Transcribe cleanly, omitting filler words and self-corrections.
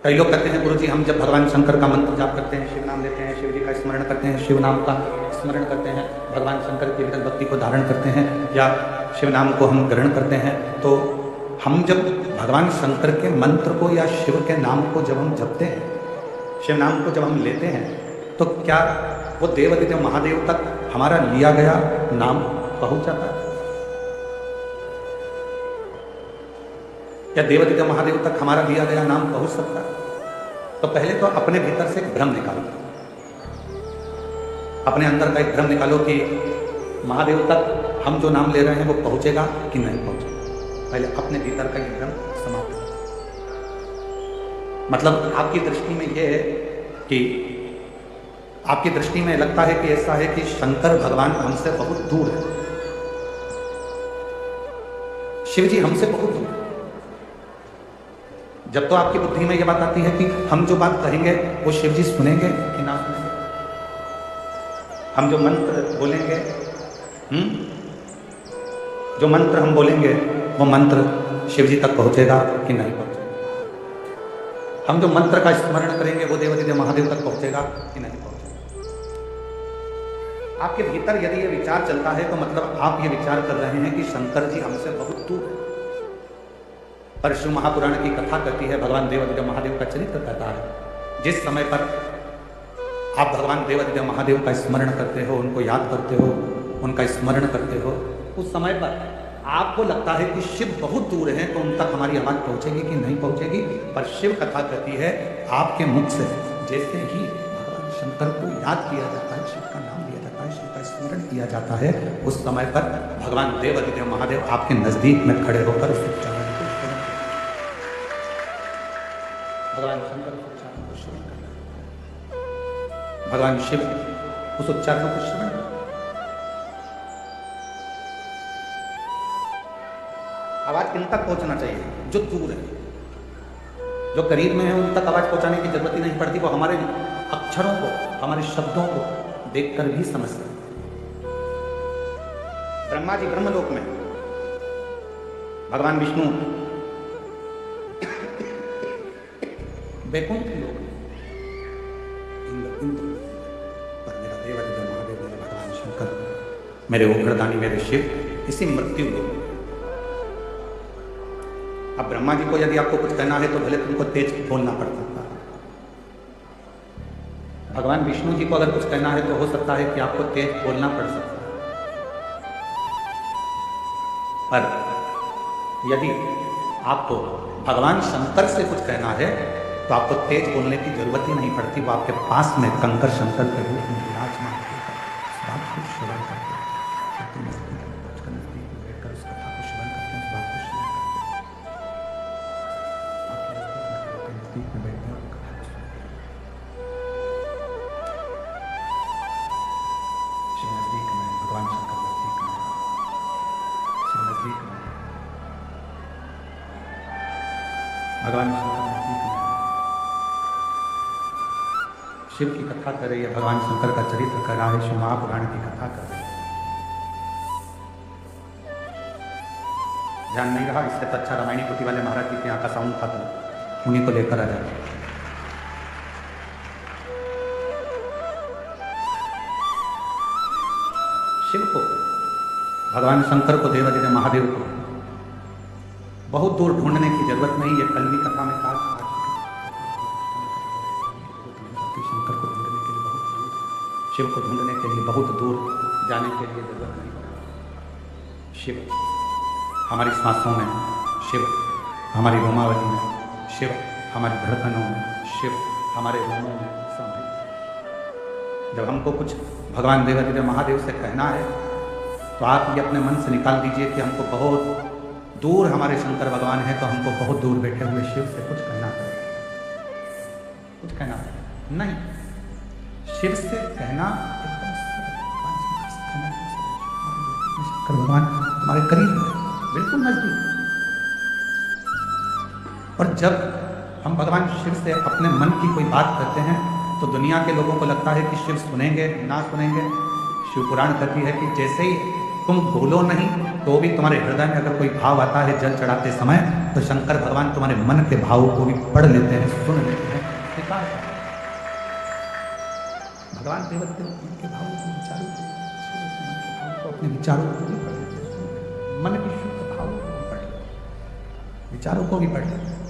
कई लोग कहते हैं गुरुजी हम जब भगवान शंकर का मंत्र जाप करते हैं, शिव नाम लेते हैं, शिव जी का स्मरण करते हैं, शिव नाम का स्मरण करते हैं, भगवान शंकर की विरल भक्ति को धारण करते हैं या शिव नाम को हम ग्रहण करते हैं, तो हम जब भगवान शंकर के मंत्र को या शिव के नाम को जब हम जपते हैं, शिव नाम को जब हम लेते हैं, तो क्या वो देवादिदेव महादेव तक हमारा लिया गया नाम पहुंच जाता है? क्या देवादिदेव महादेव तक हमारा लिया गया नाम पहुंच सकता है? तो पहले तो अपने भीतर से एक भ्रम निकालो, अपने अंदर का एक भ्रम निकालो कि महादेव तक हम जो नाम ले रहे हैं वो पहुंचेगा कि नहीं पहुंचेगा। पहले अपने भीतर का ये भ्रम समाप्त करो। मतलब आपकी दृष्टि में ये है कि आपकी दृष्टि में लगता है कि ऐसा है कि शंकर भगवान हमसे बहुत दूर है, शिव जी हमसे बहुत दूर है। जब तो आपकी बुद्धि में यह बात आती है कि हम जो बात कहेंगे वो शिव जी सुनेंगे कि ना सुनेंगे, हम जो मंत्र बोलेंगे, जो मंत्र हम बोलेंगे वो मंत्र शिव जी तक पहुंचेगा कि नहीं पहुंचेगा, हम जो मंत्र का स्मरण करेंगे वो देवादिदेव महादेव तक पहुंचेगा कि नहीं पहुंचेगा। आपके भीतर यदि ये विचार चलता है तो मतलब आप ये विचार कर रहे हैं कि शंकर जी हमसे बहुत दूर है। पर शिव महापुराण की कथा कहती है, भगवान देवादिदेव महादेव का चरित्र कहता है, जिस समय पर आप भगवान देवादिदेव महादेव का स्मरण करते हो, उनको याद करते हो, उनका स्मरण करते हो, उस समय पर आपको लगता है कि शिव बहुत दूर हैं, तो उन तक हमारी आवाज़ पहुंचेगी कि नहीं पहुंचेगी। पर शिव कथा कहती है आपके मुख से जैसे ही भगवान शंकर को याद किया जाता है, शिव का नाम लिया जाता है, शिव का स्मरण किया जाता है, उस समय पर भगवान देवादिदेव महादेव आपके नजदीक में खड़े होकर उस उच्चारण को भगवान शंकर उस उच्चारण को श्रवण कर रहे हैं, भगवान शिव उस उच्चारण को श्रवण कर रहे हैं। आवाज किन तक पहुंचना चाहिए? जो दूर है, जो करीब में है उन तक आवाज पहुंचाने की जरूरत ही नहीं पड़ती, वो हमारे अक्षरों को, हमारे शब्दों को देखकर भी समझ सकते हैं। ब्रह्मा जी ब्रह्मलोक में, भगवान विष्णु वैकुंठ लोक में, इंद्र पर मेरा देवादिदेव महादेव, मेरे भगवान शंकर, मेरे उग्रदानी, मेरे शिव इसी मृत्यु लोक में। अब ब्रह्मा जी को यदि आपको कुछ कहना है तो भले तुमको तेज बोलना पड़ सकता है, भगवान विष्णु जी को अगर कुछ कहना है तो हो सकता है कि आपको तेज बोलना पड़ सकता है। पर यदि आपको भगवान शंकर से कुछ कहना है तो आपको तेज बोलने की जरूरत ही नहीं पड़ती, वो आपके पास में कंकर शंकर के रूप में विराजमान होकर उस बात को श्रवण करते हैं, सबके नजदीक में पहुंचकर नजदीक में बैठकर उस कथा को श्रवण करते हैं, उस बात को श्रवण करते हैं, आपके नजदीक में बैठकर उस कथा को श्रवण करते हैं। शिव नजदीक में, भगवान शंकर नजदीक में, शिव नजदीक में, भगवान शंकर नजदीक में, शिव की कथा कर रही है, भगवान शंकर का चरित्र कर रहा है, शिव महापुराण की कथा कर रही है। ध्यान नहीं रहा, इससे तो अच्छा रामायणी कुटी वाले महाराज जी के यहाँ का साउंड था, तो उन्हीं को लेकर आ जाए। शिव को, भगवान शंकर को, देवादिदेव महादेव को बहुत दूर ढूंढने की जरूरत नहीं है। कल भी कथा में कहा शंकर को ढूंढने के लिए बहुत दूर, शिव को ढूंढने के लिए बहुत दूर जाने के लिए जरूरत नहीं। शिव हमारी सांसों में, शिव हमारी रोमावली में, शिव हमारी धड़कनों में, शिव हमारे रोमों में समाहित। जब हमको कुछ भगवान देवादिदेव महादेव से कहना है तो आप ये अपने मन से निकाल दीजिए कि हमको बहुत दूर हमारे शंकर भगवान है, तो हमको बहुत दूर बैठे हुए शिव से कुछ कहना पड़ेगा, कुछ कहना पड़ेगा नहीं। शिव से कहना एकदम शंकर भगवान हमारे करीब है, बिल्कुल नजदीक। और जब हम भगवान शिव से अपने मन की कोई बात करते हैं तो दुनिया के लोगों को लगता है कि शिव सुनेंगे ना सुनेंगे। शिव पुराण कहती है कि जैसे ही तुम बोलो नहीं तो भी तुम्हारे हृदय में अगर कोई भाव आता है जल चढ़ाते समय, तो शंकर भगवान तुम्हारे मन के भाव को भी पढ़ लेते हैं, सुन लेते हैं, स्वीकार करते हैं। भगवान देवदेव उनके भावों को विचारों को अपने विचारों को भी पढ़ लेते हैं, मन के शुद्ध भावों को भी पढ़ लेते हैं, विचारों को भी पढ़ लेते हैं।